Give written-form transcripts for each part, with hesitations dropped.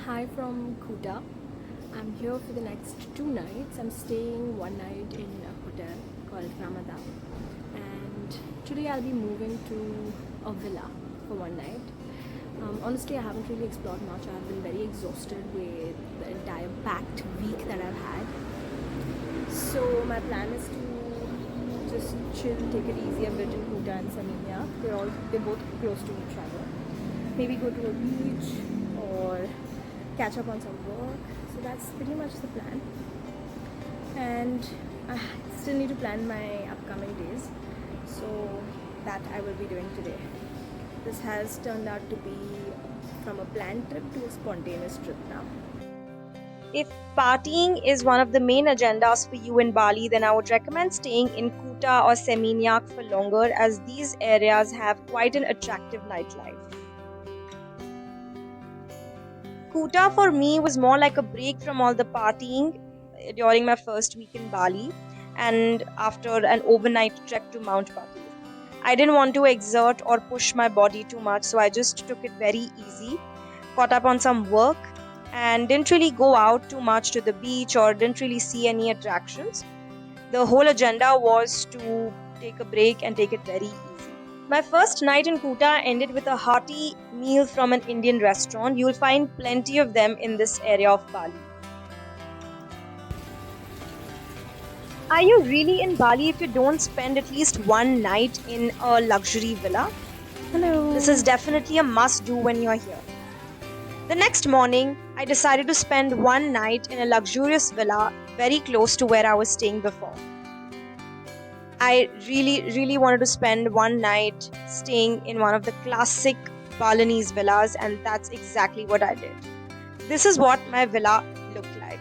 Hi from Kuta. I'm here for the next 2 nights. I'm staying one night in a hotel called Ramada, and today I'll be moving to a villa for one night. Honestly, I haven't really explored much. I've been very exhausted with the entire packed week that I've had. So my plan is to just chill, take it easy a bit in Kuta and Samenia. They're both close to each other. Maybe go to a beach or catch up on some work. So that's pretty much the plan. And I still need to plan my upcoming days. So that I will be doing today. This has turned out to be from a planned trip to a spontaneous trip now. If partying is one of the main agendas for you in Bali, then I would recommend staying in Kuta or Seminyak for longer, as these areas have quite an attractive nightlife. Kuta for me was more like a break from all the partying during my first week in Bali and after an overnight trek to Mount Batur. I didn't want to exert or push my body too much, so I just took it very easy, caught up on some work, and didn't really go out too much to the beach or didn't really see any attractions. The whole agenda was to take a break and take it very easy. My first night in Kuta ended with a hearty meal from an Indian restaurant. You'll find plenty of them in this area of Bali. Are you really in Bali if you don't spend at least one night in a luxury villa? Hello. This is definitely a must do when you're here. The next morning, I decided to spend one night in a luxurious villa very close to where I was staying before. I really wanted to spend one night staying in one of the classic Balinese villas, and that's exactly what I did. This is what my villa looked like.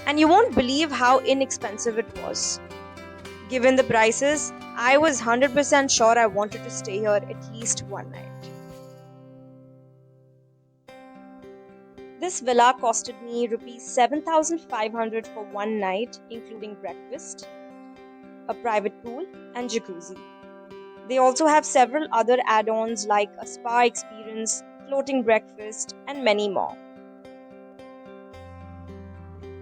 And you won't believe how inexpensive it was. Given the prices, I was 100% sure I wanted to stay here at least one night. This villa costed me rupees 7,500 for one night, including breakfast, a private pool, and jacuzzi. They also have several other add-ons like a spa experience, floating breakfast, and many more.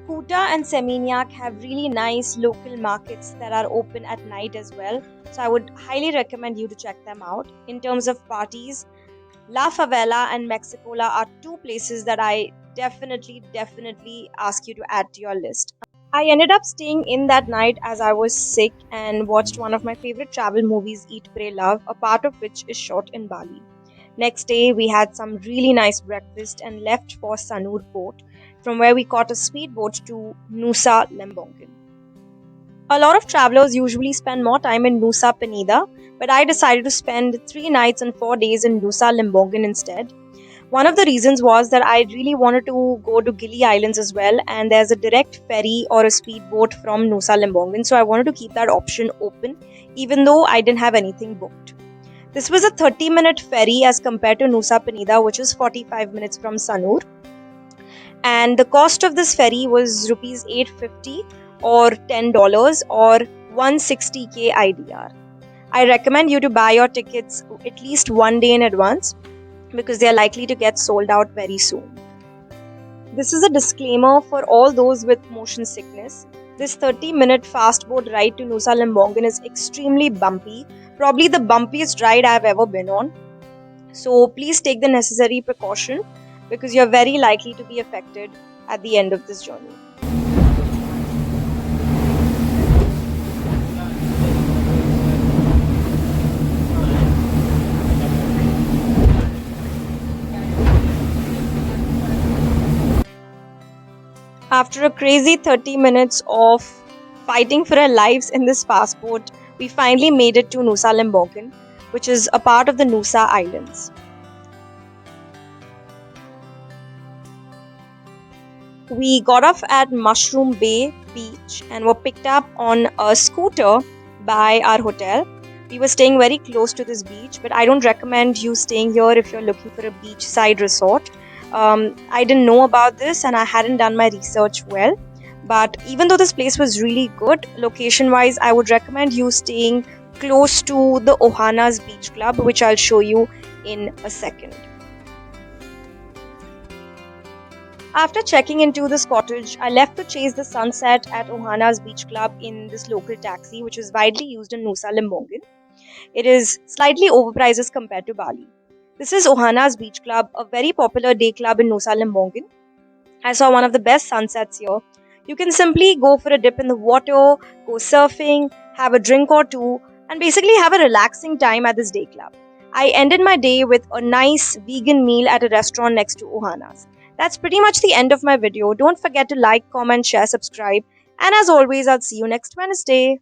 Kuta and Seminyak have really nice local markets that are open at night as well, so I would highly recommend you to check them out. In terms of parties, La Favela and Mexicola are two places that I definitely ask you to add to your list. I ended up staying in that night as I was sick and watched one of my favorite travel movies, Eat, Pray, Love, a part of which is shot in Bali. Next day, we had some really nice breakfast and left for Sanur Port, from where we caught a speedboat to Nusa Lembongan. A lot of travelers usually spend more time in Nusa Penida, but I decided to spend 3 nights and 4 days in Nusa Lembongan instead. One of the reasons was that I really wanted to go to Gili Islands as well, and there's a direct ferry or a speedboat from Nusa Lembongan, so I wanted to keep that option open even though I didn't have anything booked. This was a 30-minute ferry as compared to Nusa Penida, which is 45 minutes from Sanur. And the cost of this ferry was rupees 850 or $10 or 160k IDR. I recommend you to buy your tickets at least one day in advance because they are likely to get sold out very soon. This is a disclaimer for all those with motion sickness. This 30-minute fast boat ride to Nusa Lembongan is extremely bumpy, probably the bumpiest ride I've ever been on. So please take the necessary precaution because you're very likely to be affected at the end of this journey. After a crazy 30 minutes of fighting for our lives in this fast boat, we finally made it to Nusa Lembongan, which is a part of the Nusa Islands. We got off at Mushroom Bay Beach and were picked up on a scooter by our hotel. We were staying very close to this beach, but I don't recommend you staying here if you're looking for a beachside resort. I didn't know about this and I hadn't done my research well. But even though this place was really good, location-wise, I would recommend you staying close to the Ohana's Beach Club, which I'll show you in a second. After checking into this cottage, I left to chase the sunset at Ohana's Beach Club in this local taxi, which is widely used in Nusa Lembongan. It is slightly overpriced as compared to Bali. This is Ohana's Beach Club, a very popular day club in Nusa Lembongan. I saw one of the best sunsets here. You can simply go for a dip in the water, go surfing, have a drink or two, and basically have a relaxing time at this day club. I ended my day with a nice vegan meal at a restaurant next to Ohana's. That's pretty much the end of my video. Don't forget to like, comment, share, subscribe, and as always, I'll see you next Wednesday.